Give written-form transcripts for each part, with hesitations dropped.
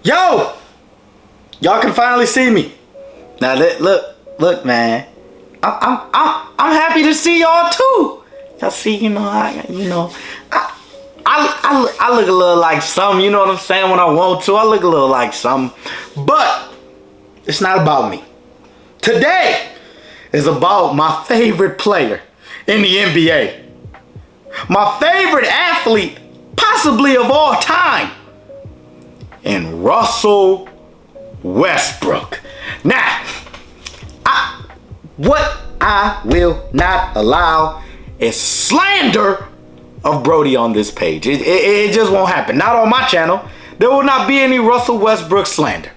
Yo! Y'all can finally see me. Now look, man. I'm happy to see y'all too. Y'all see, I look a little like something, you know what I'm saying, when I want to. I look a little like something. But it's not about me. Today is about my favorite player in the NBA. My favorite athlete, possibly of all time. And Russell Westbrook. Now, what I will not allow is slander of Brody on this page. It just won't happen. Not on my channel. There will not be any Russell Westbrook slander.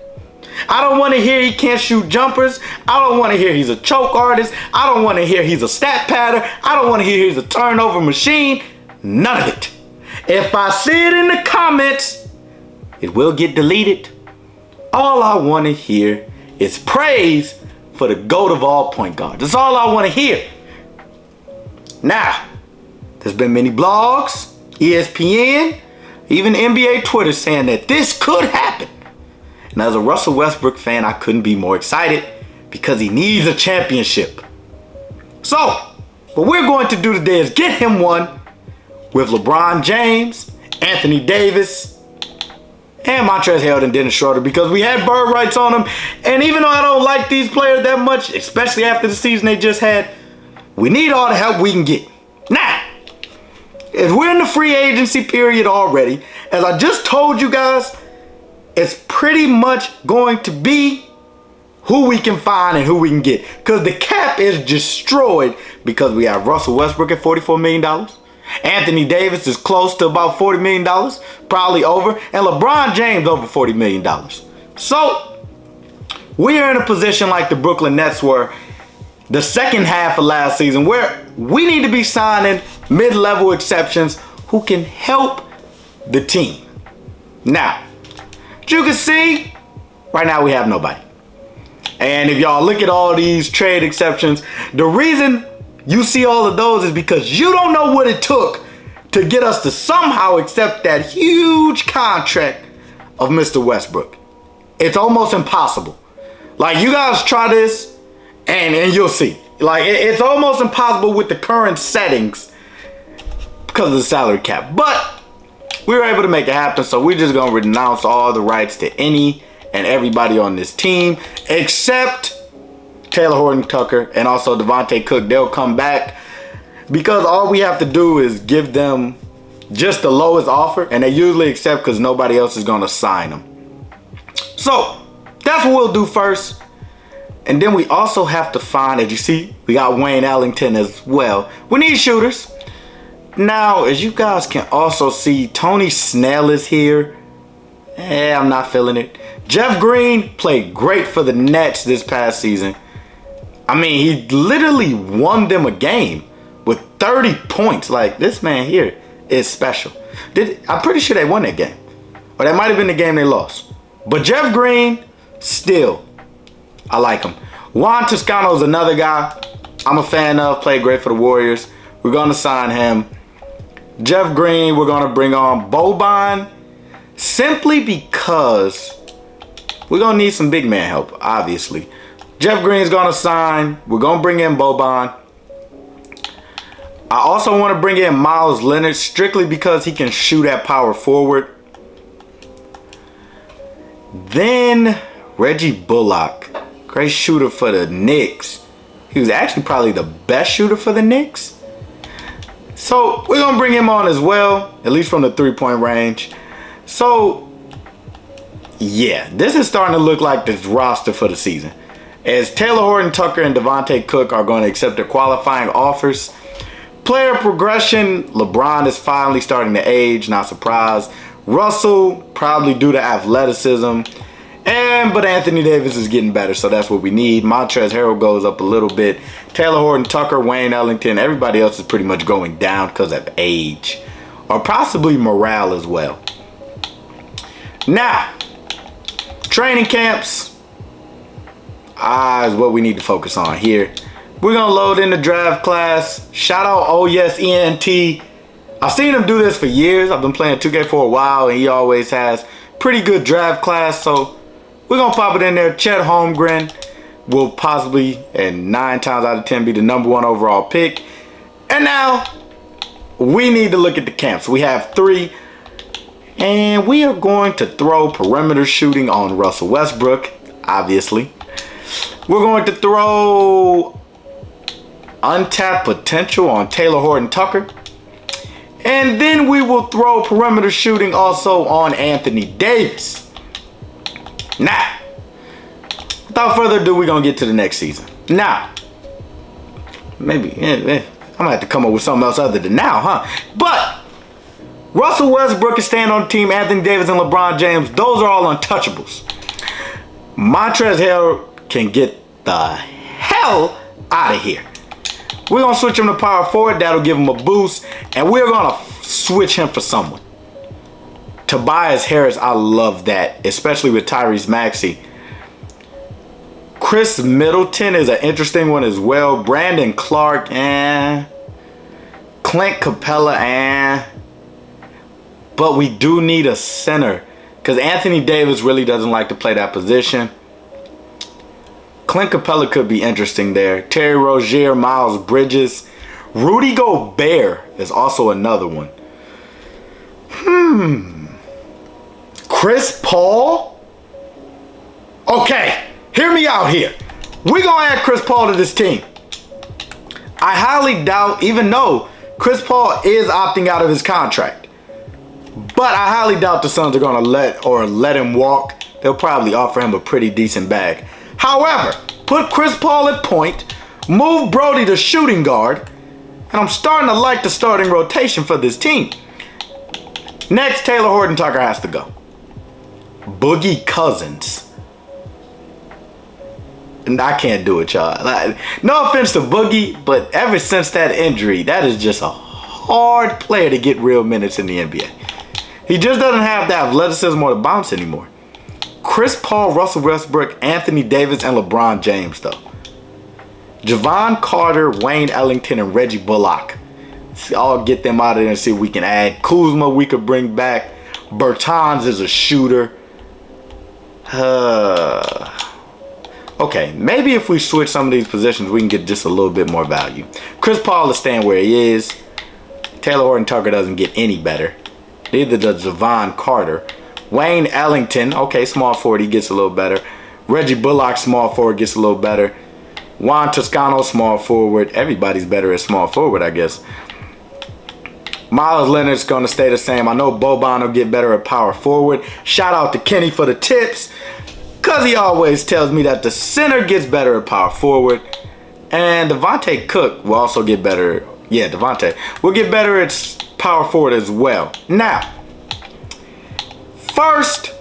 I don't want to hear he can't shoot jumpers. I don't want to hear he's a choke artist. I don't want to hear he's a stat padder. I don't want to hear he's a turnover machine. None of it. If I see it in the comments, it will get deleted. All I want to hear is praise for the GOAT of all point guards. That's all I want to hear. Now, there's been many blogs, ESPN, even NBA Twitter saying that this could happen. And as a Russell Westbrook fan, I couldn't be more excited because he needs a championship. So, what we're going to do today is get him one with LeBron James, Anthony Davis, and Montrezl Harrell and Dennis Schroeder, because we had bird rights on them. And even though I don't like these players that much, especially after the season they just had, we need all the help we can get. Now, as we're in the free agency period already, as I just told you guys, it's pretty much going to be who we can find and who we can get. Because the cap is destroyed because we have Russell Westbrook at $44 million. Anthony Davis is close to about $40 million, probably over. And LeBron James over $40 million. So, we are in a position like the Brooklyn Nets were the second half of last season, where we need to be signing mid-level exceptions who can help the team. Now, as you can see, right now we have nobody. And if y'all look at all these trade exceptions, the reason you see all of those is because you don't know what it took to get us to somehow accept that huge contract of Mr. Westbrook. It's almost impossible. Like, you guys try this and you'll see. Like, it's almost impossible with the current settings because of the salary cap. But we were able to make it happen, so we're just going to renounce all the rights to any and everybody on this team except Taylor Horton-Tucker and also Devontae Cook. They'll come back because all we have to do is give them just the lowest offer, and they usually accept because nobody else is going to sign them. So that's what we'll do first. And then we also have to find, as you see, we got Wayne Ellington as well. We need shooters. Now, as you guys can also see, Tony Snell is here. I'm not feeling it. Jeff Green played great for the Nets this past season. I mean, he literally won them a game with 30 points. Like, this man here is special. I'm pretty sure they won that game. Or that might have been the game they lost. But Jeff Green, still, I like him. Juan Toscano is another guy I'm a fan of. Played great for the Warriors. We're going to sign him. Jeff Green, we're going to bring on Boban simply because we're going to need some big man help, obviously. Jeff Green's going to sign. We're going to bring in Boban. I also want to bring in Miles Leonard strictly because he can shoot at power forward. Then Reggie Bullock, great shooter for the Knicks. He was actually probably the best shooter for the Knicks. So we're going to bring him on as well, at least from the three-point range. So, yeah, this is starting to look like this roster for the season. As Taylor Horton-Tucker and Devontae Cook are going to accept their qualifying offers. Player progression, LeBron is finally starting to age, not surprised. Russell, probably due to athleticism. But Anthony Davis is getting better, so that's what we need. Montrezl Harrell goes up a little bit. Taylor Horton-Tucker, Wayne Ellington, everybody else is pretty much going down because of age. Or possibly morale as well. Now, training camps is what we need to focus on here. We're going to load in the draft class. Shout out, oh yes, ENT. I've seen him do this for years. I've been playing 2K for a while, and he always has pretty good draft class, so we're going to pop it in there. Chet Holmgren will possibly, and 9 times out of 10, be the #1 overall pick. And now, we need to look at the camps. We have 3, and we are going to throw perimeter shooting on Russell Westbrook, obviously. We're going to throw untapped potential on Taylor Horton Tucker. And then we will throw perimeter shooting also on Anthony Davis. Now, without further ado, we're going to get to the next season. Now, maybe, I'm going to have to come up with something else other than now, huh? But Russell Westbrook is staying on the team. Anthony Davis and LeBron James, those are all untouchables. Montrezl Harrell can get the hell out of here. We're going to switch him to power forward. That'll give him a boost. And we're going to switch him for someone. Tobias Harris, I love that. Especially with Tyrese Maxey. Chris Middleton is an interesting one as well. Brandon Clark, Clint Capella, But we do need a center. Because Anthony Davis really doesn't like to play that position. Clint Capella could be interesting there. Terry Rozier, Miles Bridges. Rudy Gobert is also another one. Chris Paul? Okay, hear me out here. We're going to add Chris Paul to this team. I highly doubt, even though Chris Paul is opting out of his contract, but I highly doubt the Suns are going to let him walk. They'll probably offer him a pretty decent bag. However, put Chris Paul at point, move Brody to shooting guard, and I'm starting to like the starting rotation for this team. Next, Taylor Horton Tucker has to go. Boogie Cousins. And I can't do it, y'all. No offense to Boogie, but ever since that injury, that is just a hard player to get real minutes in the NBA. He just doesn't have the athleticism or the bounce anymore. Chris Paul, Russell Westbrook, Anthony Davis, and LeBron James, though. Javon Carter, Wayne Ellington, and Reggie Bullock. I'll get them out of there and see if we can add. Kuzma we could bring back. Bertans is a shooter. Okay, maybe if we switch some of these positions, we can get just a little bit more value. Chris Paul is staying where he is. Taylor Horton Tucker doesn't get any better. Neither does Javon Carter. Wayne Ellington, okay, small forward, he gets a little better. Reggie Bullock, small forward, gets a little better. Juan Toscano, small forward. Everybody's better at small forward, I guess. Miles Leonard's going to stay the same. I know Boban will get better at power forward. Shout out to Kenny for the tips, because he always tells me that the center gets better at power forward. And Devontae Cook will also get better. Yeah, Devontae will get better at power forward as well. Now, first,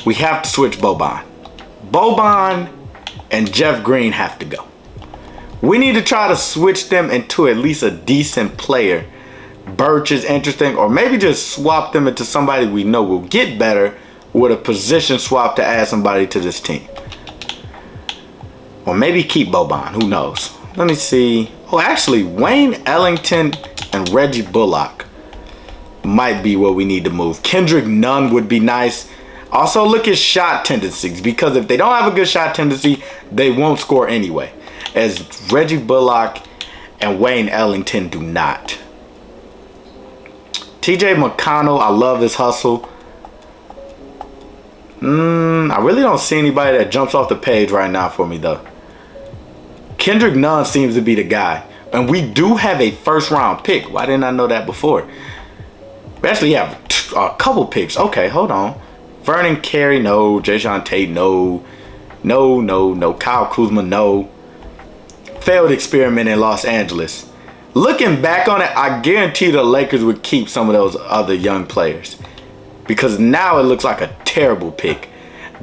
we have to switch Boban. Boban and Jeff Green have to go. We need to try to switch them into at least a decent player. Birch is interesting, or maybe just swap them into somebody we know will get better with a position swap to add somebody to this team. Or maybe keep Boban, who knows. Let me see. Oh, actually, Wayne Ellington and Reggie Bullock might be what we need to move. Kendrick Nunn would be nice. Also, look at shot tendencies, because if they don't have a good shot tendency, they won't score anyway, as Reggie Bullock and Wayne Ellington do not. TJ McConnell, I love his hustle. I really don't see anybody that jumps off the page right now for me, though. Kendrick Nunn seems to be the guy. And we do have a first-round pick. Why didn't I know that before? We actually have a couple picks. Okay, hold on. Vernon Carey, no. Jayshawn Tate, no. No. Kyle Kuzma, no. Failed experiment in Los Angeles. Looking back on it, I guarantee the Lakers would keep some of those other young players, because now it looks like a terrible pick.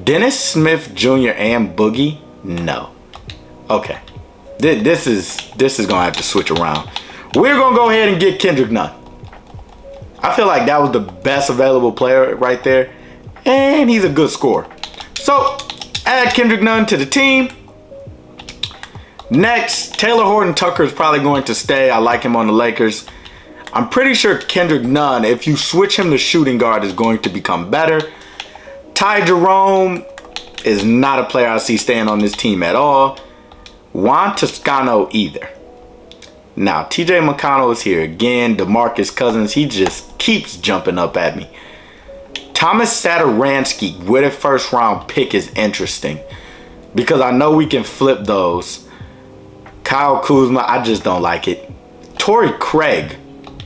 Dennis Smith Jr. and Boogie? No. Okay. This is going to have to switch around. We're going to go ahead and get Kendrick Nunn. I feel like that was the best available player right there, and he's a good scorer. So, add Kendrick Nunn to the team. Next, Taylor Horton Tucker is probably going to stay. I like him on the Lakers. I'm pretty sure Kendrick Nunn, if you switch him to shooting guard, is going to become better. Ty Jerome is not a player I see staying on this team at all. Juan Toscano either. Now, TJ McConnell is here again. DeMarcus Cousins, he just keeps jumping up at me. Thomas Satoransky with a first round pick is interesting because I know we can flip those. Kyle Kuzma, I just don't like it. Torrey Craig,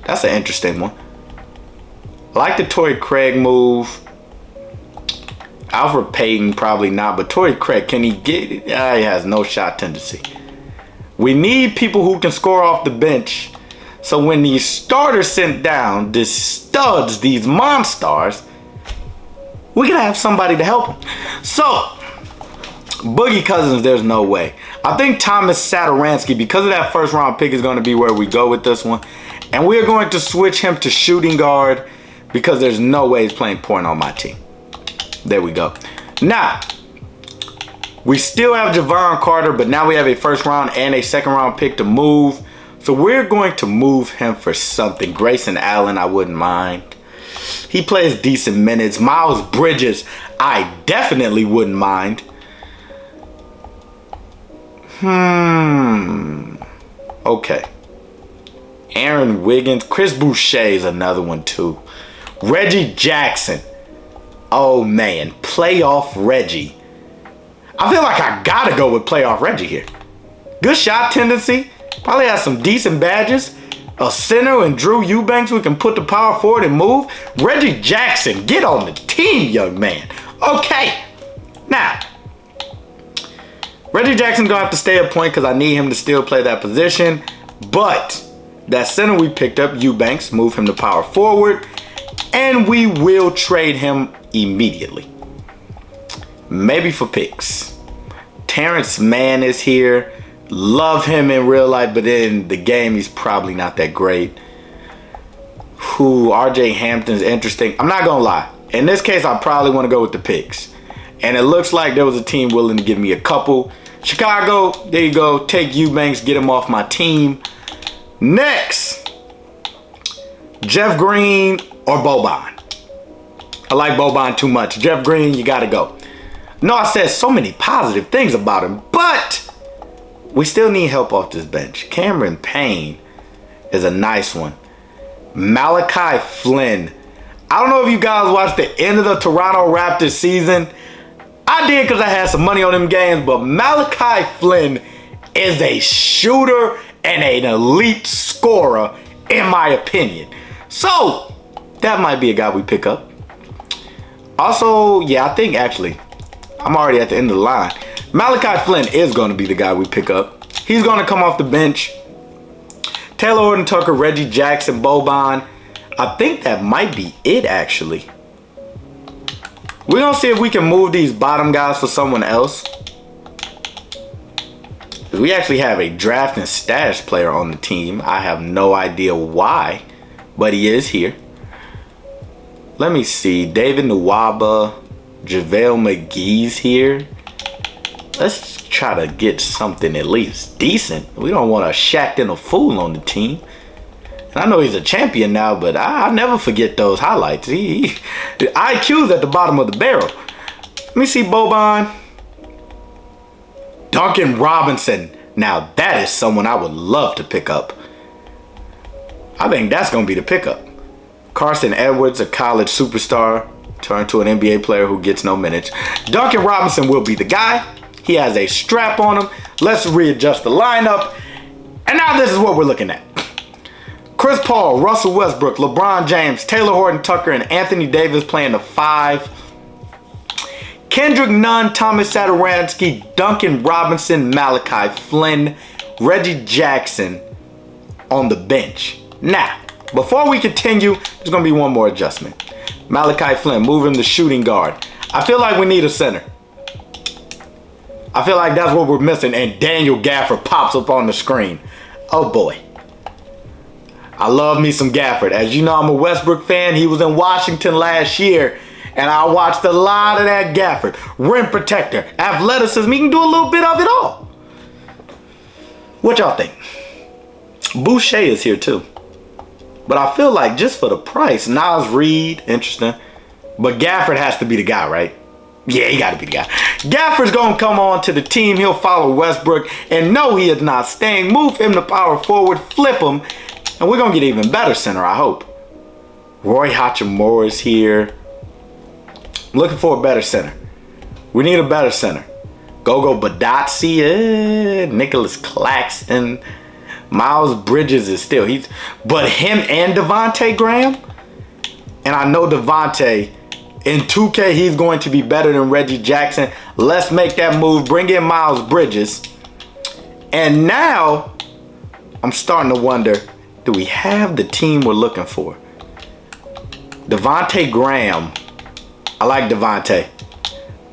that's an interesting one. I like the Torrey Craig move. Alfred Payton, probably not, but Torrey Craig, can he get it? He has no shot tendency. We need people who can score off the bench. So when these starters sent down, these studs, these monsters, we can have somebody to help them. So, Boogie Cousins, there's no way. I think Thomas Satoransky, because of that first round pick, is going to be where we go with this one. And we're going to switch him to shooting guard because there's no way he's playing point on my team. There we go. Now, we still have Javon Carter, but now we have a first round and a second round pick to move. So we're going to move him for something. Grayson Allen, I wouldn't mind. He plays decent minutes. Miles Bridges, I definitely wouldn't mind. Okay. Aaron Wiggins. Chris Boucher is another one too. Reggie Jackson. Oh man, playoff Reggie. I feel like I gotta go with playoff Reggie here. Good shot tendency. Probably has some decent badges. A center and Drew Eubanks we can put the power forward and move. Reggie Jackson, get on the team, young man. Okay. Now, Reggie Jackson's gonna have to stay at point because I need him to still play that position. But that center we picked up, Eubanks, move him to power forward. And we will trade him immediately. Maybe for picks. Terrence Mann is here. Love him in real life, but in the game, he's probably not that great. RJ Hampton's interesting. I'm not gonna lie. In this case, I probably want to go with the picks. And it looks like there was a team willing to give me a couple. Chicago, there you go. Take Eubanks, get him off my team. Next, Jeff Green or Boban. I like Boban too much. Jeff Green, you gotta go. No, I said so many positive things about him, but we still need help off this bench. Cameron Payne is a nice one. Malachi Flynn. I don't know if you guys watched the end of the Toronto Raptors season. I did because I had some money on them games, but Malachi Flynn is a shooter and an elite scorer, in my opinion. So, that might be a guy we pick up. Also, yeah, I think actually, I'm already at the end of the line. Malachi Flynn is going to be the guy we pick up. He's going to come off the bench. Taylor Horton Tucker, Reggie Jackson, Boban. I think that might be it, actually. We're going to see if we can move these bottom guys for someone else. We actually have a draft and stash player on the team. I have no idea why, but he is here. Let me see. David Nwaba, JaVale McGee's here. Let's try to get something at least decent. We don't want a Shaq and a fool on the team. And I know he's a champion now, but I never forget those highlights. The IQ's at the bottom of the barrel. Let me see Boban. Duncan Robinson. Now that is someone I would love to pick up. I think that's going to be the pickup. Carson Edwards, a college superstar, turned to an NBA player who gets no minutes. Duncan Robinson will be the guy. He has a strap on him. Let's readjust the lineup. And now this is what we're looking at. Chris Paul, Russell Westbrook, LeBron James, Taylor Horton Tucker, and Anthony Davis playing the 5. Kendrick Nunn, Thomas Satoransky, Duncan Robinson, Malachi Flynn, Reggie Jackson on the bench. Now, before we continue, there's going to be one more adjustment. Malachi Flynn, move him to shooting guard. I feel like we need a center. I feel like that's what we're missing, and Daniel Gafford pops up on the screen. Oh boy. I love me some Gafford. As you know, I'm a Westbrook fan. He was in Washington last year, and I watched a lot of that Gafford. Rim protector, athleticism, he can do a little bit of it all. What y'all think? Boucher is here too. But I feel like just for the price, Nas Reed, interesting. But Gafford has to be the guy, right? Yeah, he got to be the guy. Gafford's going to come on to the team. He'll follow Westbrook. And no, he is not staying. Move him to power forward. Flip him. And we're going to get even better center, I hope. Roy Hachimura is here. I'm looking for a better center. We need a better center. Gogo Badotsi, Nicholas Claxton, Miles Bridges is still but him and Devontae Graham. And I know Devontae in 2K he's going to be better than Reggie Jackson. Let's make that move. Bring in Miles Bridges. And now I'm starting to wonder, do we have the team we're looking for? Devontae Graham. I like Devontae.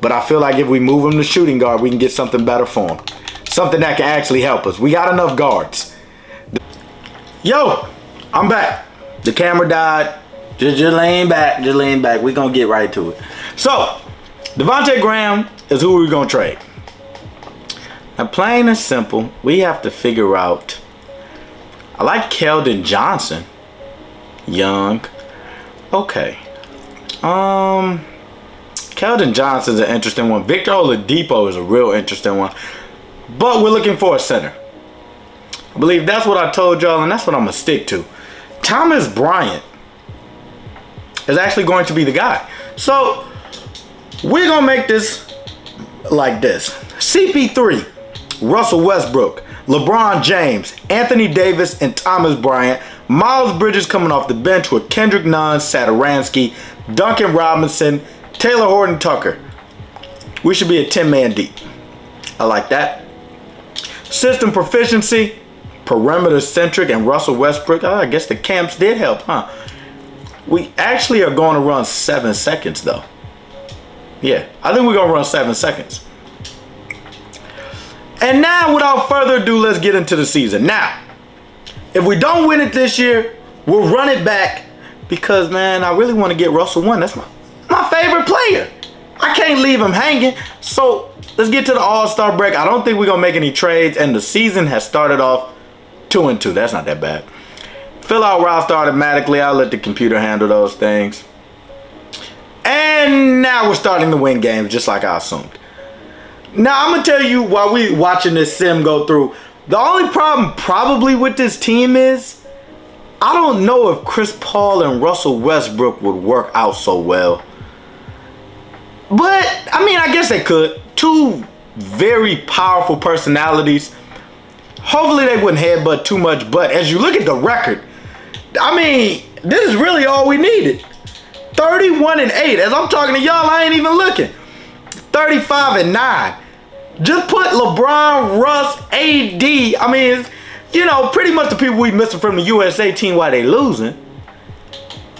But I feel like if we move him to shooting guard, we can get something better for him. Something that can actually help us. We got enough guards. Yo, I'm back. The camera died. Just lean back. Just lean back. We're going to get right to it. So, Devontae Graham is who we're going to trade. Now, plain and simple, we have to figure out. I like Keldon Johnson. Young. Okay. Keldon Johnson's an interesting one. Victor Oladipo is a real interesting one. But we're looking for a center. I believe that's what I told y'all, and that's what I'm going to stick to. Thomas Bryant is actually going to be the guy. So, we're going to make this like this. CP3, Russell Westbrook, LeBron James, Anthony Davis, and Thomas Bryant. Miles Bridges coming off the bench with Kendrick Nunn, Satoransky, Duncan Robinson, Taylor Horton Tucker. We should be a 10-man deep. I like that. System proficiency, perimeter centric, and Russell Westbrook. I guess the camps did help, huh? We actually are going to run 7 seconds, though. Yeah, I think we're going to run 7 seconds. And now, without further ado, let's get into the season. Now, if we don't win it this year, we'll run it back because, man, I really want to get Russell 1. That's my favorite player. I can't leave him hanging. So let's get to the All-Star break. I don't think we're going to make any trades, and the season has started off 2-2. That's not that bad. Fill out roster automatically. I'll let the computer handle those things. And now we're starting to win games just like I assumed. Now I'm going to tell you while we watching this sim go through, the only problem probably with this team is I don't know if Chris Paul and Russell Westbrook would work out so well. But, I mean, I guess they could. Two very powerful personalities. Hopefully they wouldn't headbutt too much. But as you look at the record, I mean, this is really all we needed. 31-8. As I'm talking to y'all, I ain't even looking. 35-9. Just put LeBron, Russ, AD. I mean, you know, pretty much the people we missing from the USA team while they losing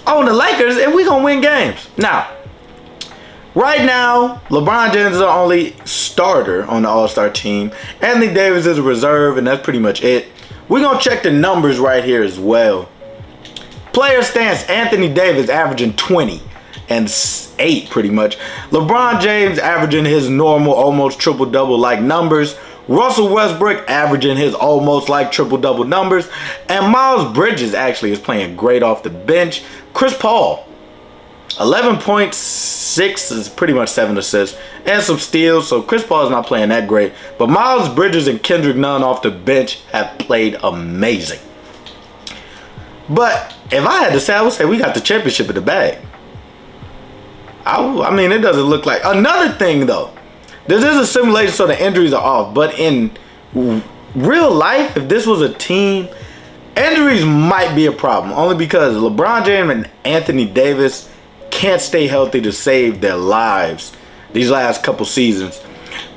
on the Lakers, and we gonna win games. Now, right now, LeBron James is the only starter on the All-Star team. Anthony Davis is a reserve, and that's pretty much it. We're gonna check the numbers right here as well. Player stance, Anthony Davis averaging 20 and 8 pretty much. LeBron James averaging his normal almost triple-double like numbers. Russell Westbrook averaging his almost like triple-double numbers. And Miles Bridges actually is playing great off the bench. Chris Paul, 11.6 is pretty much 7 assists and some steals. So Chris Paul is not playing that great. But Miles Bridges and Kendrick Nunn off the bench have played amazing. But if I had to say, I would say we got the championship in the bag. I mean, it doesn't look like. Another thing, though. This is a simulation, so the injuries are off. But in real life, if this was a team, injuries might be a problem. Only because LeBron James and Anthony Davis can't stay healthy to save their lives these last couple seasons.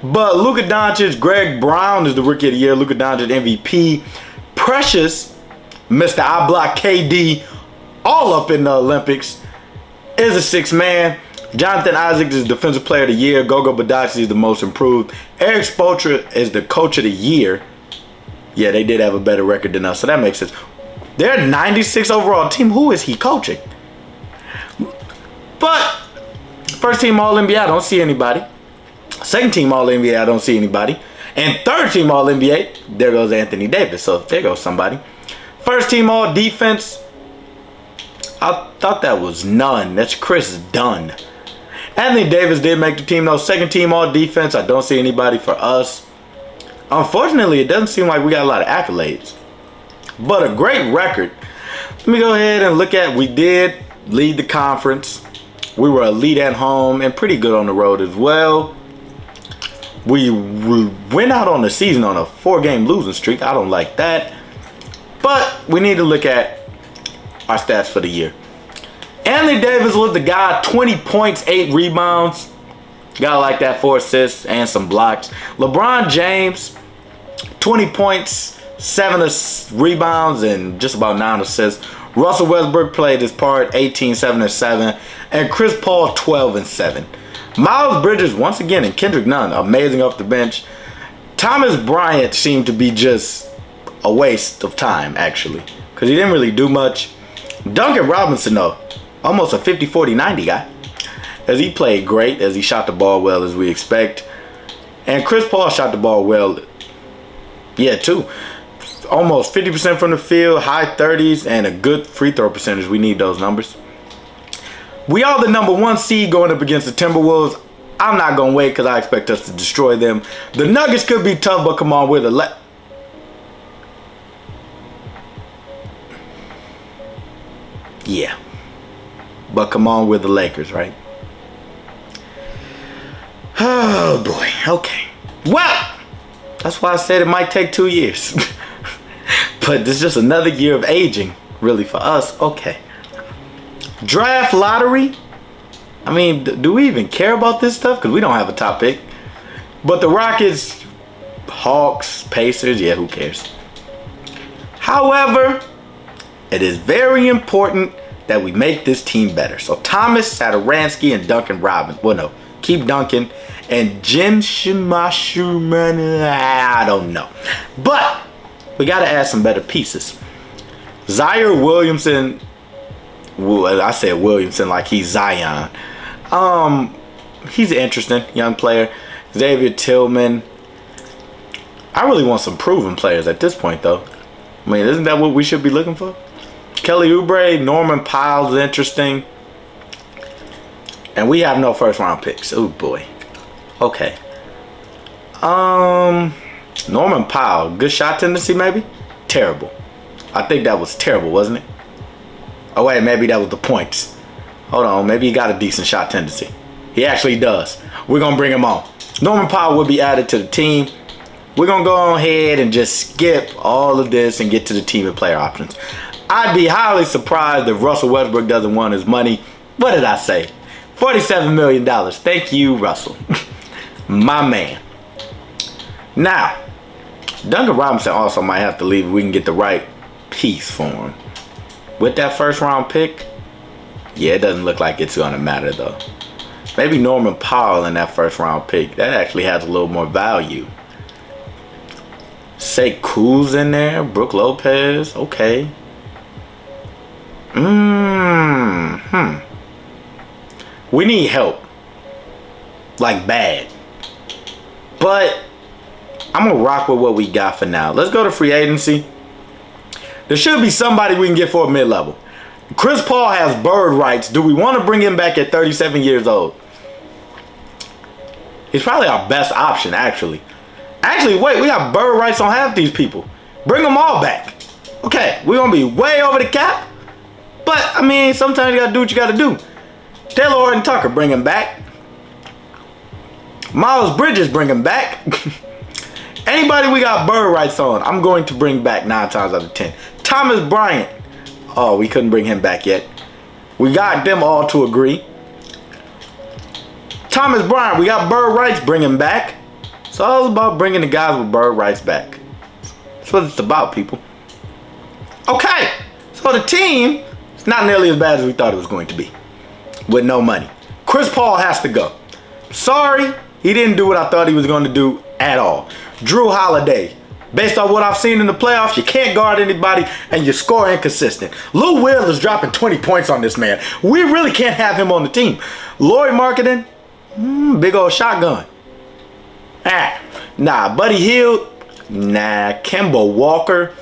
But Luka Doncic, Greg Brown is the Rookie of the Year. Luka Doncic MVP. Precious, Mr. I Block KD, all up in the Olympics, is a 6th man. Jonathan Isaac is Defensive Player of the Year. Gogo Badotsi is the most improved. Eric Spoelstra is the Coach of the Year. Yeah, they did have a better record than us, so that makes sense. They're 96 overall team. Who is he coaching? But first team All-NBA, I don't see anybody. Second team All-NBA, I don't see anybody. And third team All-NBA, there goes Anthony Davis. So there goes somebody. First team All-Defense, I thought that was Nunn. That's Chris Dunn. Anthony Davis did make the team though. Second team all defense. I don't see anybody for us. Unfortunately, it doesn't seem like we got a lot of accolades. But a great record. Let me go ahead and look at, we did lead the conference. We were elite at home and pretty good on the road as well. We went out on the season on a 4-game losing streak. I don't like that. But we need to look at our stats for the year. Anthony Davis was the guy, 20 points, 8 rebounds. Gotta like that, 4 assists and some blocks. LeBron James, 20 points, 7 rebounds, and just about 9 assists. Russell Westbrook played his part, 18, 7 and 7. And Chris Paul, 12 and 7. Miles Bridges, once again, and Kendrick Nunn, amazing off the bench. Thomas Bryant seemed to be just a waste of time, actually, because he didn't really do much. Duncan Robinson, though, almost a 50, 40, 90 guy, as he played great, as he shot the ball well as we expect. And Chris Paul shot the ball well, yeah, too. Almost 50% from the field, high 30s, and a good free throw percentage. We need those numbers. We are the number 1 seed going up against the Timberwolves. I'm not going to wait because I expect us to destroy them. The Nuggets could be tough, but come on, we're the yeah. But come on, we're the Lakers, right? Oh, boy. Okay. Well, that's why I said it might take 2 years. But this is just another year of aging, really, for us. Okay. Draft lottery. I mean, do we even care about this stuff? Because we don't have a top pick. But the Rockets, Hawks, Pacers, yeah, who cares? However, it is very important that we make this team better. So Thomas, Satoransky, and Duncan Robinson. Well, no, keep Duncan. And Jim Shimashuman, I don't know. But we got to add some better pieces. Zaire Williamson. Well, I said Williamson like he's Zion. He's an interesting young player. Xavier Tillman. I really want some proven players at this point, though. I mean, isn't that what we should be looking for? Kelly Oubre, Norman Powell's interesting. And we have no first round picks. Oh boy. Okay. Norman Powell, good shot tendency maybe? Terrible. I think that was terrible, wasn't it? Oh wait, maybe that was the points. Hold on, maybe he got a decent shot tendency. He actually does. We're gonna bring him on. Norman Powell will be added to the team. We're gonna go ahead and just skip all of this and get to the team and player options. I'd be highly surprised if Russell Westbrook doesn't want his money. What did I say? $47 million. Thank you, Russell. My man. Now, Duncan Robinson also might have to leave if we can get the right piece for him. With that first round pick, yeah, it doesn't look like it's gonna matter though. Maybe Norman Powell in that first round pick. That actually has a little more value. Say Kuz in there, Brook Lopez, okay. We need help. Like bad. But I'm gonna rock with what we got for now. Let's go to free agency. There should be somebody we can get for a mid-level. Chris Paul has bird rights. Do we want to bring him back at 37 years old? He's probably our best option, actually. Actually, wait, we got bird rights on half these people. Bring them all back. Okay, we're going to be way over the cap. But, I mean, sometimes you got to do what you got to do. Taylor Horton Tucker, bring him back. Miles Bridges, bring him back. Anybody we got bird rights on, I'm going to bring back 9 times out of 10. Thomas Bryant. Oh, we couldn't bring him back yet. We got them all to agree. Thomas Bryant, we got bird rights, bring him back. It's all about bringing the guys with bird rights back. That's what it's about, people. Okay, so the team is not nearly as bad as we thought it was going to be. With no money. Chris Paul has to go. Sorry, he didn't do what I thought he was going to do at all. Drew Holiday. Based on what I've seen in the playoffs, you can't guard anybody and you score inconsistent. Lou Will is dropping 20 points on this man. We really can't have him on the team. Lauri Markkanen, big old shotgun. Nah, Buddy Hield, nah. Kemba Walker,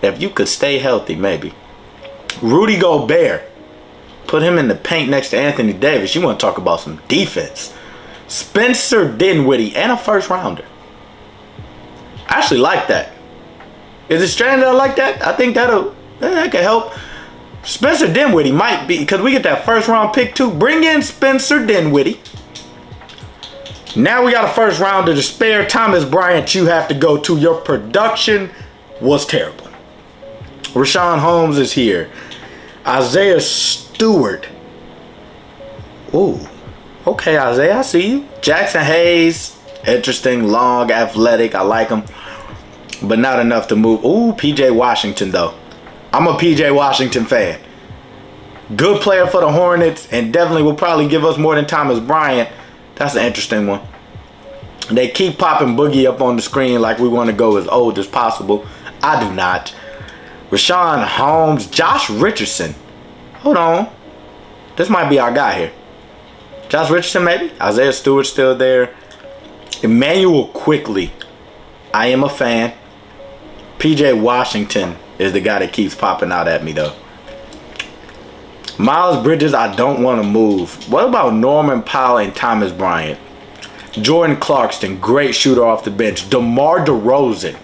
if you could stay healthy, maybe. Rudy Gobert, Put him in the paint next to Anthony Davis. You want to talk about some defense. Spencer Dinwiddie and a first rounder. I actually like that. Is it strange that I like that? I think that could help. Spencer Dinwiddie might be, because we get that first round pick too. Bring in Spencer Dinwiddie. Now we got a first rounder to spare. Thomas Bryant, you have to go to. Your production was terrible. Rashawn Holmes is here. Isaiah Stewart. Ooh. Okay, Isaiah, I see you. Jackson Hayes. Interesting, long, athletic. I like him. But not enough to move. Ooh, PJ Washington, though. I'm a PJ Washington fan. Good player for the Hornets, and definitely will probably give us more than Thomas Bryant. That's an interesting one. They keep popping Boogie up on the screen like we want to go as old as possible. I do not. Rashawn Holmes, Josh Richardson. Hold on. This might be our guy here. Josh Richardson, maybe? Isaiah Stewart still there. Emmanuel Quickly. I am a fan. PJ Washington is the guy that keeps popping out at me, though. Miles Bridges, I don't want to move. What about Norman Powell and Thomas Bryant? Jordan Clarkson, great shooter off the bench. DeMar DeRozan.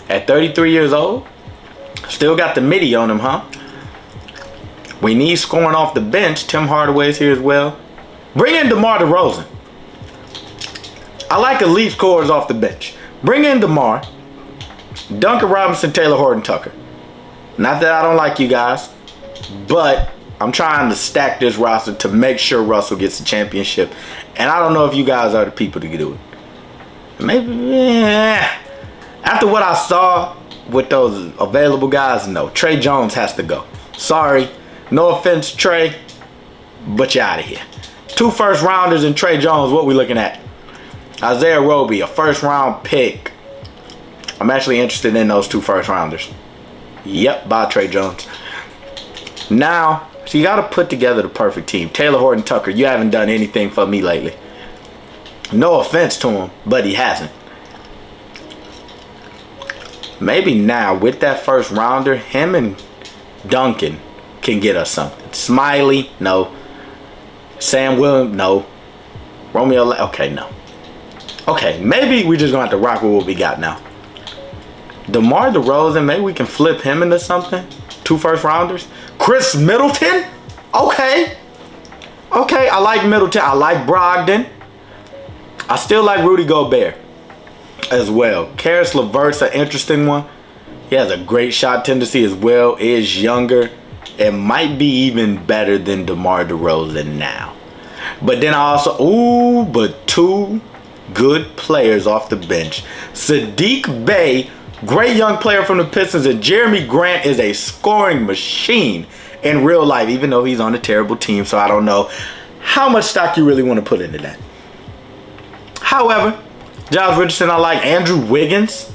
At 33 years old? Still got the midi on him, huh? We need scoring off the bench. Tim Hardaway's here as well. Bring in DeMar DeRozan. I like elite scorers off the bench. Bring in DeMar. Duncan Robinson, Taylor Horton Tucker. Not that I don't like you guys, but I'm trying to stack this roster to make sure Russell gets the championship. And I don't know if you guys are the people to do it. Maybe, after what I saw with those available guys, no. Trey Jones has to go. Sorry. No offense, Trey, but you're out of here. 2 first rounders and Trey Jones, what we looking at? Isaiah Roby, a first round pick. I'm actually interested in those 2 first rounders. Yep, bye Trey Jones. Now, so you got to put together the perfect team. Taylor Horton Tucker, you haven't done anything for me lately. No offense to him, but he hasn't. Maybe now with that first rounder, him and Duncan can get us something. Smiley, no. Sam Williams, no. Romeo, okay, no. Okay, maybe we just gonna have to rock with what we got now. DeMar DeRozan, maybe we can flip him into something. 2 first rounders. Chris Middleton, okay. Okay, I like Middleton. I like Brogdon. I still like Rudy Gobert as well. Karis LeVert's an interesting one. He has a great shot tendency as well. Is younger. It might be even better than DeMar DeRozan now. But then I also, but 2 good players off the bench. Sadiq Bey, great young player from the Pistons, and Jeremy Grant is a scoring machine in real life, even though he's on a terrible team, so I don't know how much stock you really want to put into that. However, Josh Richardson I like. Andrew Wiggins,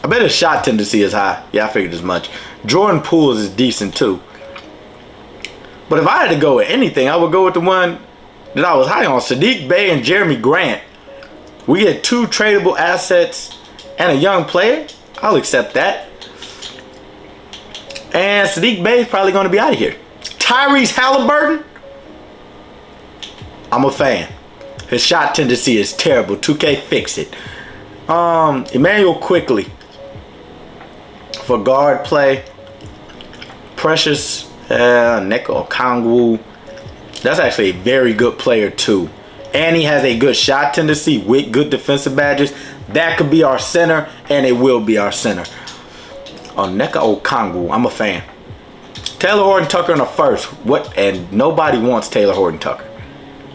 I bet his shot tendency is high. Yeah, I figured as much. Jordan Poole is decent too. But if I had to go with anything, I would go with the one that I was high on. Sadiq Bey and Jeremy Grant. We get 2 tradable assets and a young player. I'll accept that. And Sadiq Bey is probably going to be out of here. Tyrese Halliburton, I'm a fan. His shot tendency is terrible. 2K, fix it. Emmanuel Quickly for guard play. Precious Neko Okongwu. That's actually a very good player too. And he has a good shot tendency with good defensive badges. That could be our center, and it will be our center. Neko Okongwu, I'm a fan. Taylor Horton Tucker in the first. What? And nobody wants Taylor Horton Tucker.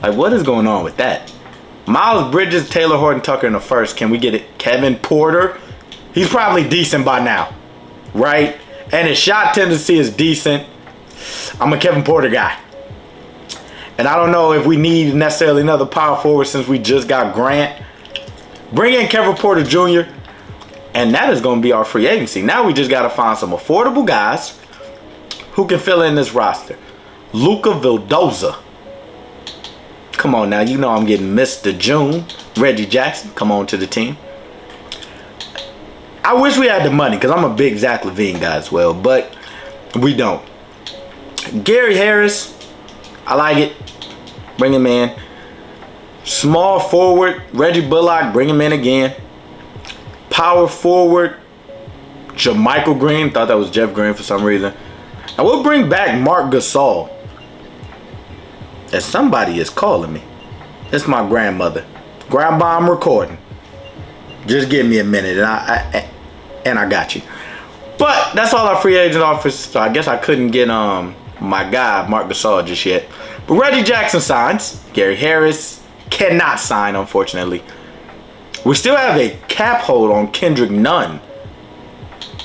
Like, what is going on with that? Miles Bridges, Taylor Horton Tucker in the first. Can we get it? Kevin Porter. He's probably decent by now, right? And his shot tendency is decent. I'm a Kevin Porter guy. And I don't know if we need necessarily another power forward since we just got Grant. Bring in Kevin Porter Jr. And that is going to be our free agency. Now we just got to find some affordable guys who can fill in this roster. Luka Vildoza. Come on now. You know I'm getting Mr. June. Reggie Jackson. Come on to the team. I wish we had the money because I'm a big Zach LaVine guy as well. But we don't. Gary Harris, I like it. Bring him in. Small forward, Reggie Bullock, bring him in again. Power forward, Jermichael Green. Thought that was Jeff Green for some reason. And we'll bring back Marc Gasol. And somebody is calling me. It's my grandmother. Grandma, I'm recording. Just give me a minute and I got you. But that's all our free agent office. So I guess I couldn't get my guy, Marc Gasol, just yet. But Reggie Jackson signs. Gary Harris cannot sign, unfortunately. We still have a cap hold on Kendrick Nunn.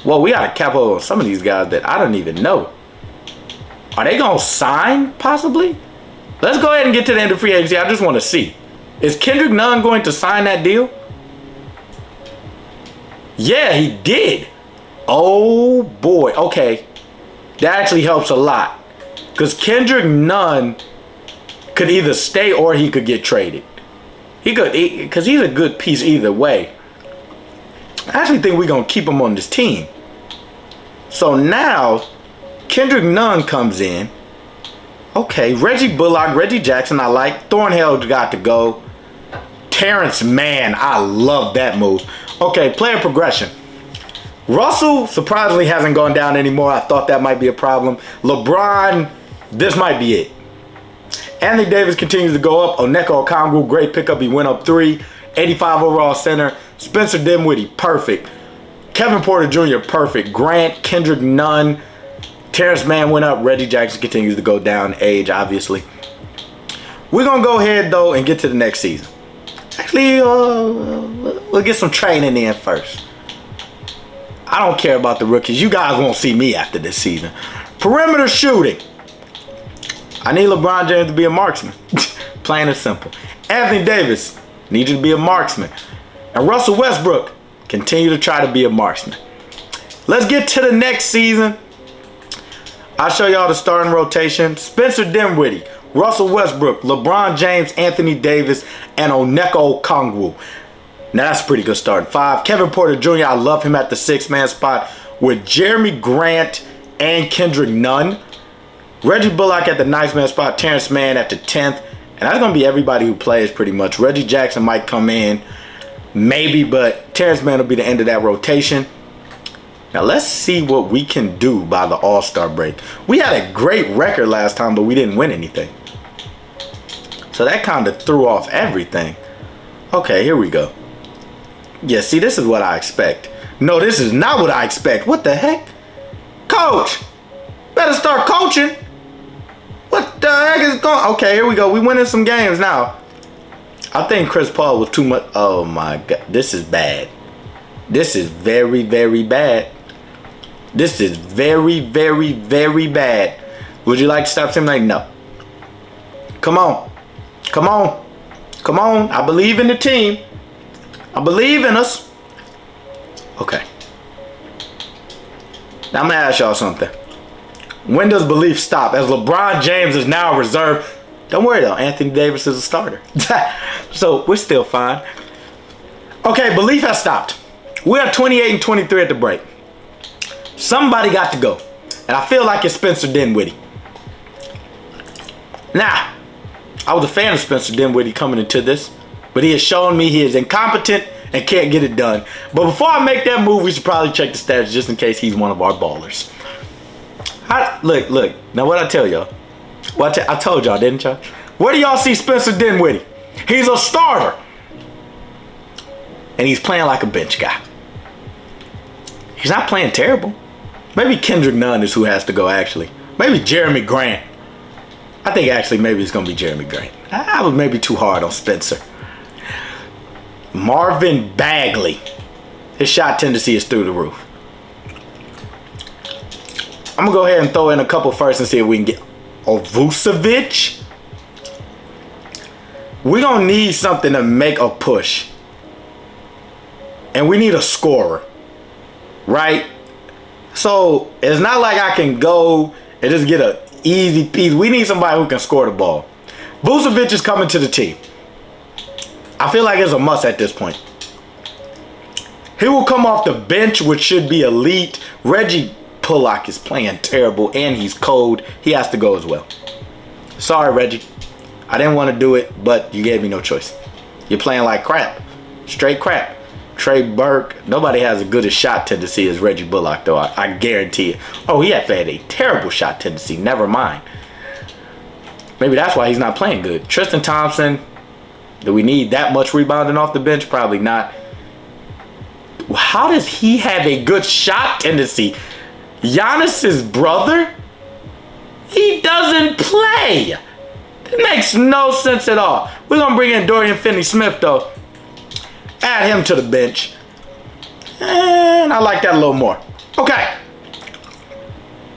Well, we got a cap hold on some of these guys that I don't even know. Are they going to sign, possibly? Let's go ahead and get to the end of free agency. I just want to see. Is Kendrick Nunn going to sign that deal? Yeah, he did. Oh, boy. Okay. That actually helps a lot. Because Kendrick Nunn could either stay or he could get traded. He could, because he's a good piece either way. I actually think we're going to keep him on this team. So now, Kendrick Nunn comes in. Okay, Reggie Bullock, Reggie Jackson, I like. Thornhill got to go. Terrence Mann, I love that move. Okay, player progression. Russell surprisingly hasn't gone down anymore. I thought that might be a problem. LeBron, this might be it. Anthony Davis continues to go up. Onyeka Okongwu, great pickup. He went up 3. 85 overall center. Spencer Dinwiddie, perfect. Kevin Porter Jr., perfect. Grant, Kendrick Nunn. Terrence Mann went up. Reggie Jackson continues to go down in age, obviously. We're going to go ahead, though, and get to the next season. Actually, we'll get some training in first. I don't care about the rookies. You guys won't see me after this season. Perimeter shooting. I need LeBron James to be a marksman. Plain and simple. Anthony Davis, need you to be a marksman. And Russell Westbrook, continue to try to be a marksman. Let's get to the next season. I'll show y'all the starting rotation. Spencer Dinwiddie, Russell Westbrook, LeBron James, Anthony Davis, and Onyeka Okongwu. Now that's a pretty good starting 5. Kevin Porter Jr., I love him at the 6-man spot with Jeremy Grant and Kendrick Nunn. Reggie Bullock at the 9th-man spot, Terrence Mann at the 10th. And that's going to be everybody who plays pretty much. Reggie Jackson might come in, maybe, but Terrence Mann will be the end of that rotation. Now let's see what we can do by the All-Star break. We had a great record last time, but we didn't win anything. So that kind of threw off everything. Okay, here we go. Yeah, see, this is what I expect. No, this is not what I expect. What the heck? Coach, better start coaching. What the heck is going? Okay, here we go. We winning some games now. I think Chris Paul was too much. Oh my God, this is bad. This is very, very bad. This is very, very, very bad. Would you like to stop simulating? No. Come on. Come on. Come on. I believe in the team. I believe in us. Okay. Now I'm going to ask y'all something. When does belief stop? As LeBron James is now a reserve. Don't worry though. Anthony Davis is a starter. So we're still fine. Okay, belief has stopped. We're at 28 and 23 at the break. Somebody got to go. And I feel like it's Spencer Dinwiddie. Now, I was a fan of Spencer Dinwiddie coming into this. But he has shown me he is incompetent and can't get it done. But before I make that move, we should probably check the stats just in case he's one of our ballers. Look. Now what I tell y'all? I told y'all, didn't y'all? Where do y'all see Spencer Dinwiddie? He's a starter. And he's playing like a bench guy. He's not playing terrible. Maybe Kendrick Nunn is who has to go, actually. Maybe Jeremy Grant. I think actually maybe it's going to be Jeremy Grant. I was maybe too hard on Spencer. Marvin Bagley. His shot tendency is through the roof. I'm going to go ahead and throw in a couple first and see if we can get Vucevic. We're going to need something to make a push. And we need a scorer. Right? So, it's not like I can go and just get an easy piece. We need somebody who can score the ball. Vucevic is coming to the team. I feel like it's a must at this point. He will come off the bench, which should be elite. Reggie Bullock is playing terrible and he's cold. He has to go as well. Sorry, Reggie. I didn't want to do it, but you gave me no choice. You're playing like crap. Straight crap. Trey Burke, nobody has as good a shot tendency as Reggie Bullock, though. I guarantee it. Oh, he actually had a terrible shot tendency. Never mind. Maybe that's why he's not playing good. Tristan Thompson, do we need that much rebounding off the bench? Probably not. How does he have a good shot tendency? Giannis's brother? He doesn't play. It makes no sense at all. We're going to bring in Dorian Finney-Smith, though. Add him to the bench. And I like that a little more. Okay.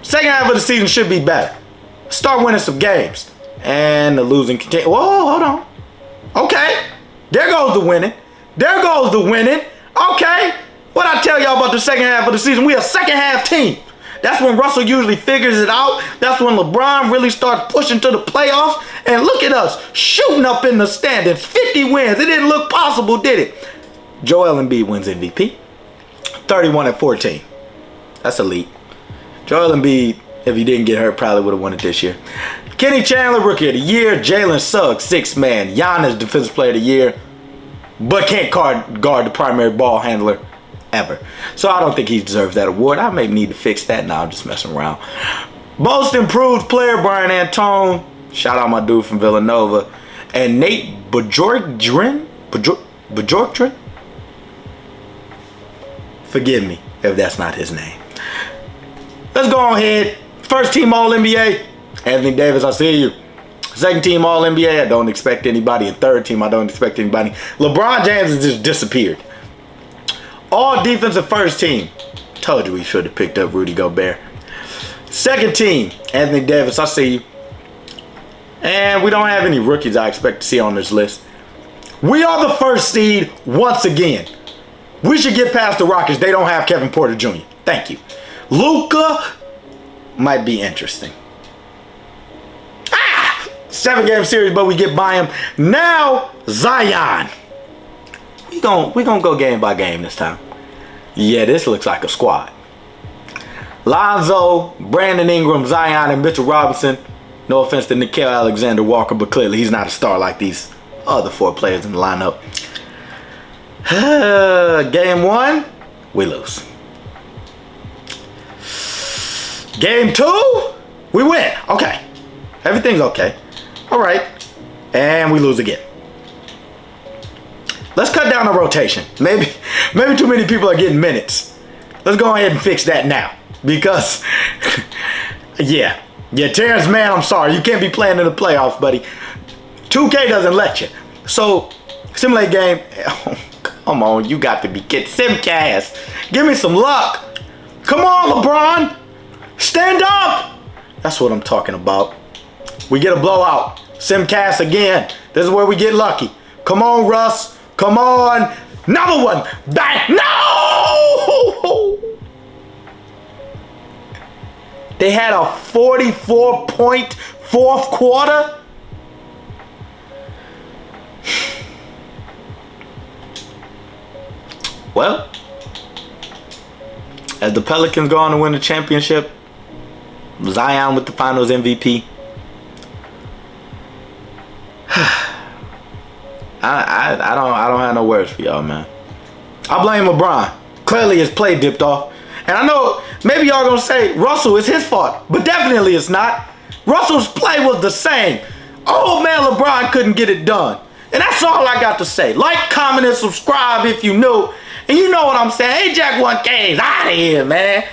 Second half of the season should be better. Start winning some games. And the losing continue. Whoa, hold on. Okay. There goes the winning. There goes the winning. Okay. What I tell y'all about the second half of the season? We a second half team. That's when Russell usually figures it out. That's when LeBron really starts pushing to the playoffs. And look at us shooting up in the standings. 50 wins. It didn't look possible, did it? Joel Embiid wins MVP. 31-14. That's elite. Joel Embiid, if he didn't get hurt, probably would have won it this year. Kenny Chandler, Rookie of the Year. Jalen Suggs, 6th man. Giannis, Defensive Player of the Year. But can't guard the primary ball handler ever. So I don't think he deserves that award. I may need to fix that. Now I'm just messing around. Most Improved Player, Brian Antone. Shout out my dude from Villanova. And Nate Bjorkgren. Forgive me if that's not his name. Let's go ahead. First team All-NBA. Anthony Davis, I see you. Second team All-NBA. I don't expect anybody. And third team, I don't expect anybody. LeBron James has just disappeared. All defensive first team. Told you we should have picked up Rudy Gobert. Second team, Anthony Davis, I see you. And we don't have any rookies I expect to see on this list. We are the first seed once again. We should get past the Rockets. They don't have Kevin Porter Jr. Thank you. Luka might be interesting. 7-game series, but we get by him. Now, Zion. We gonna go game by game this time. Yeah, this looks like a squad. Lonzo, Brandon Ingram, Zion, and Mitchell Robinson. No offense to Nickeil Alexander-Walker, but clearly he's not a star like these other 4 players in the lineup. Game 1, we lose. Game 2, we win. Okay. Everything's okay. All right. And we lose again. Let's cut down the rotation. Maybe too many people are getting minutes. Let's go ahead and fix that now. Because, yeah, Terrence Mann, I'm sorry. You can't be playing in the playoffs, buddy. 2K doesn't let you. So, simulate game. Oh, come on, you got to be kidding. Simcast. Give me some luck. Come on, LeBron. Stand up. That's what I'm talking about. We get a blowout. Simcast again. This is where we get lucky. Come on, Russ. Come on. Another one. Bang. No! They had a 44-point fourth quarter. Well, as the Pelicans go on to win the championship, Zion with the Finals MVP. I don't have no words for y'all, man. I blame LeBron. Clearly his play dipped off. And I know maybe y'all gonna say Russell is his fault, but definitely it's not. Russell's play was the same. Oh man, LeBron couldn't get it done. And that's all I got to say. Like, comment, and subscribe if you new. And you know what I'm saying. Hey, Jack 1K is out of here, man.